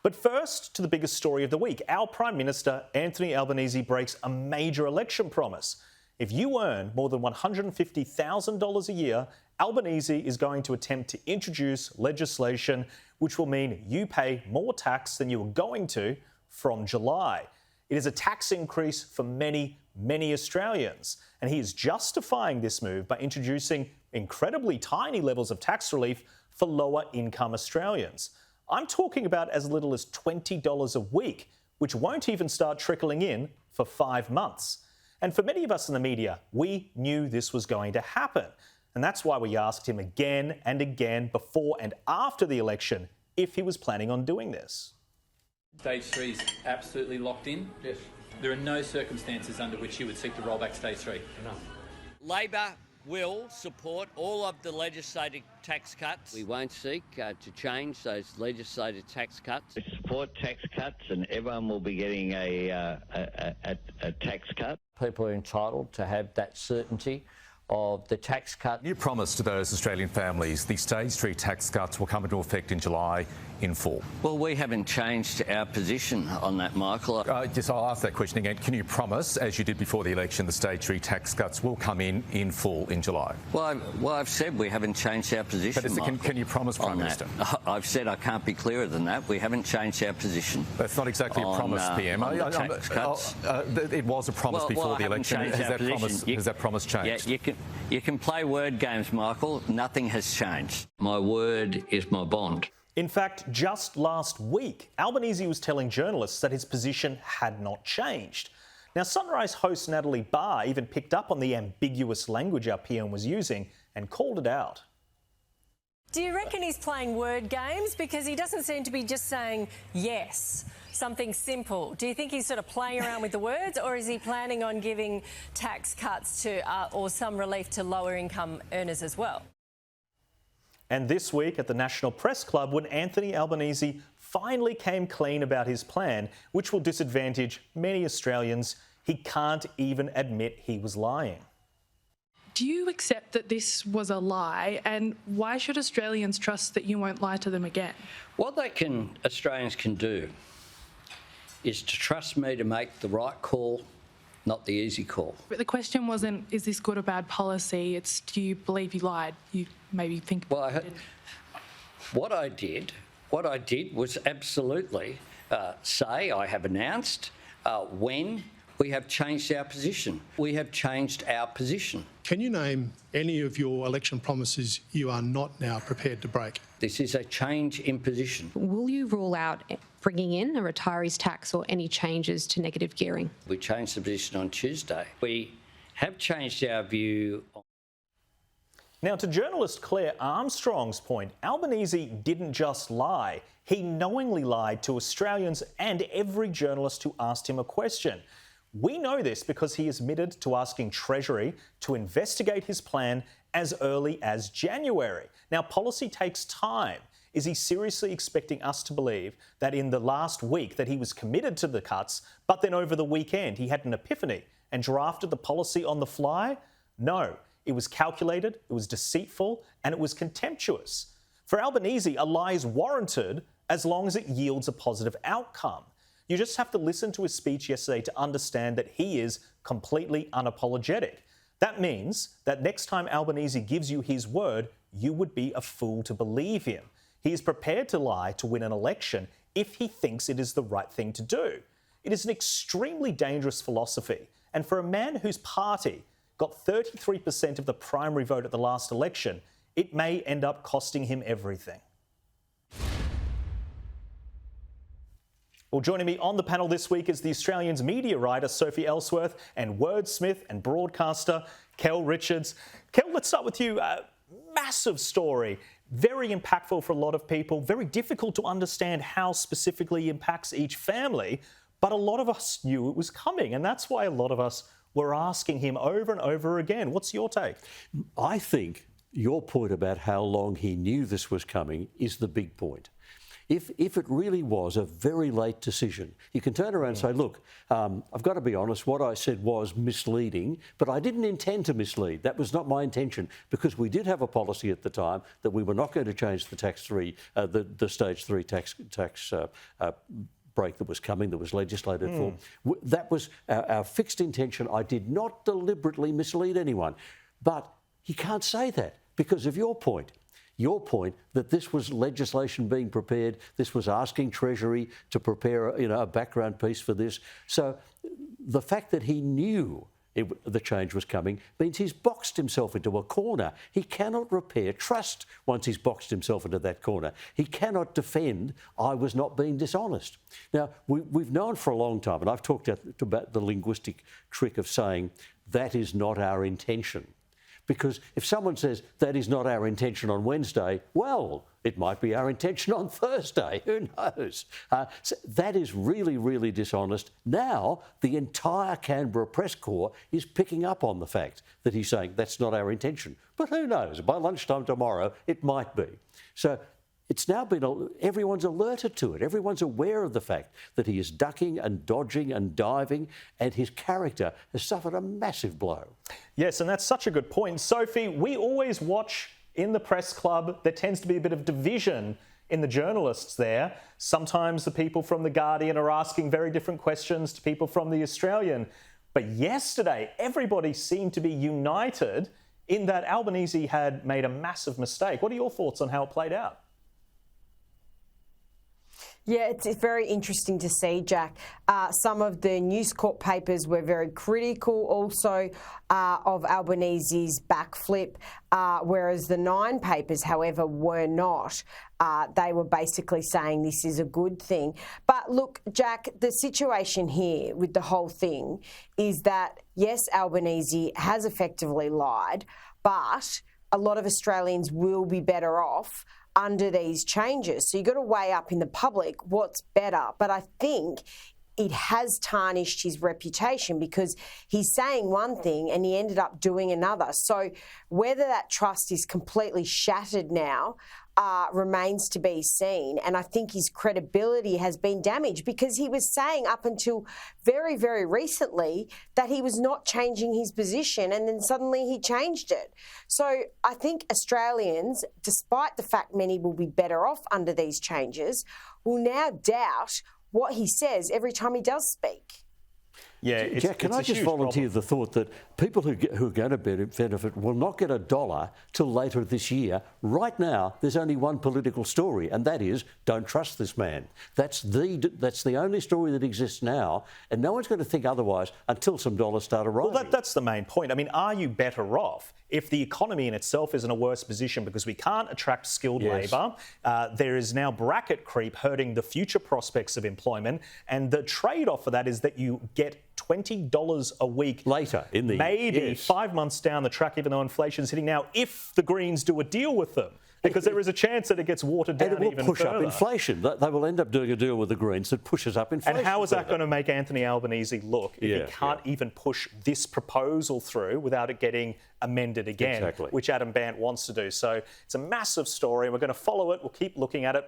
But first, to the biggest story of the week. Our Prime Minister, Anthony Albanese, breaks a major election promise. If you earn more than $150,000 a year, Albanese is going to attempt to introduce legislation which will mean you pay more tax than you were going to from July. It is a tax increase for many, many Australians, and he is justifying this move by introducing incredibly tiny levels of tax relief for lower income Australians. I'm talking about as little as $20 a week, which won't even start trickling in for 5 months. And for many of us in the media, we knew this was going to happen. And that's why we asked him again and again before and after the election if he was planning on doing this. Stage 3 is absolutely locked in? Yes. There are no circumstances under which you would seek to roll back Stage 3? No. Labor will support all of the legislated tax cuts. We won't seek to change those legislated tax cuts. We support tax cuts and everyone will be getting a tax cut. People are entitled to have that certainty of the tax cut. You promised to those Australian families the Stage 3 tax cuts will come into effect in July in full. Well, we haven't changed our position on that, Michael. I'll ask that question again. Can you promise, as you did before the election, the Stage 3 tax cuts will come in full in July? Well, I've said we haven't changed our position, But can you promise, Prime Minister? I've said I can't be clearer than that. We haven't changed our position. That's not exactly a promise, PM. Tax cuts. It was a promise before the election. Has that promise changed? Yeah, you can play word games, Michael. Nothing has changed. My word is my bond. In fact, just last week, Albanese was telling journalists that his position had not changed. Now, Sunrise host Natalie Barr even picked up on the ambiguous language our PM was using and called it out. Do you reckon he's playing word games? Because he doesn't seem to be just saying yes, something simple. Do you think he's sort of playing around with the words, or is he planning on giving tax cuts to or some relief to lower income earners as well? And this week at the National Press Club, when Anthony Albanese finally came clean about his plan, which will disadvantage many Australians, he can't even admit he was lying. Do you accept that this was a lie, and why should Australians trust that you won't lie to them again? What Australians can do is to trust me to make the right call, not the easy call. But the question wasn't, is this good or bad policy? It's, do you believe you lied? You maybe think... Well, what I did was absolutely say I have announced when we have changed our position. We have changed our position. Can you name any of your election promises you are not now prepared to break? This is a change in position. Will you rule out bringing in a retirees tax or any changes to negative gearing? We changed the position on Tuesday. We have changed our view. Now, to journalist Claire Armstrong's point, Albanese didn't just lie. He knowingly lied to Australians and every journalist who asked him a question. We know this because he admitted to asking Treasury to investigate his plan as early as January. Now, policy takes time. Is he seriously expecting us to believe that in the last week that he was committed to the cuts, but then over the weekend he had an epiphany and drafted the policy on the fly? No, it was calculated, it was deceitful, and it was contemptuous. For Albanese, a lie is warranted as long as it yields a positive outcome. You just have to listen to his speech yesterday to understand that he is completely unapologetic. That means that next time Albanese gives you his word, you would be a fool to believe him. He is prepared to lie to win an election if he thinks it is the right thing to do. It is an extremely dangerous philosophy. And for a man whose party got 33% of the primary vote at the last election, it may end up costing him everything. Well, joining me on the panel this week is the Australian's media writer Sophie Ellsworth and wordsmith and broadcaster Kel Richards. Kel, let's start with you. Massive story, very impactful for a lot of people, very difficult to understand how specifically impacts each family, but a lot of us knew it was coming, and that's why a lot of us were asking him over and over again. What's your take? I think your point about how long he knew this was coming is the big point. if it really was a very late decision, you can turn around and say, look, I've got to be honest, what I said was misleading, but I didn't intend to mislead. That was not my intention, because we did have a policy at the time that we were not going to change the the stage 3 tax break that was coming, that was legislated for. That was our fixed intention. I did not deliberately mislead anyone. But you can't say that because of your point. Your point that this was legislation being prepared, this was asking Treasury to prepare a background piece for this. So the fact that he knew the change was coming means he's boxed himself into a corner. He cannot repair trust once he's boxed himself into that corner. He cannot defend, I was not being dishonest. Now, we've known for a long time, and I've talked about the linguistic trick of saying that is not our intention. Because if someone says that is not our intention on Wednesday, well, it might be our intention on Thursday. Who knows? So that is really, really dishonest. Now, the entire Canberra press corps is picking up on the fact that he's saying that's not our intention. But who knows? By lunchtime tomorrow, it might be. So it's now been, everyone's alerted to it. Everyone's aware of the fact that he is ducking and dodging and diving, and his character has suffered a massive blow. Yes, and that's such a good point. Sophie, we always watch in the press club, there tends to be a bit of division in the journalists there. Sometimes the people from The Guardian are asking very different questions to people from The Australian. But yesterday, everybody seemed to be united in that Albanese had made a massive mistake. What are your thoughts on how it played out? Yeah, it's very interesting to see, Jack. Some of the News Corp papers were very critical also of Albanese's backflip, whereas the Nine papers, however, were not. They were basically saying this is a good thing. But look, Jack, the situation here with the whole thing is that, yes, Albanese has effectively lied, but a lot of Australians will be better off under these changes. So you've got to weigh up in the public what's better. But I think it has tarnished his reputation because he's saying one thing and he ended up doing another. So whether that trust is completely shattered now remains to be seen. And I think his credibility has been damaged because he was saying up until very, very recently that he was not changing his position, and then suddenly he changed it. So I think Australians, despite the fact many will be better off under these changes, will now doubt what he says every time he does speak. Yeah, Jack, can I just volunteer the thought that people who are going to benefit will not get $1 till later this year. Right now, there's only one political story, and that is don't trust this man. That's the only story that exists now, and no one's going to think otherwise until some dollars start arriving. Well, that's the main point. I mean, are you better off if the economy in itself is in a worse position because we can't attract skilled labour? There is now bracket creep hurting the future prospects of employment, and the trade-off for that is that you get $20 a week later in the maybe 5 months down the track, even though inflation's hitting now, if the Greens do a deal with them. Because there is a chance that it gets watered down even further. And it will push up inflation. They will end up doing a deal with the Greens that pushes up inflation. And how is that going to make Anthony Albanese look if he can't even push this proposal through without it getting amended again, which Adam Bandt wants to do? So it's a massive story. We're going to follow it. We'll keep looking at it.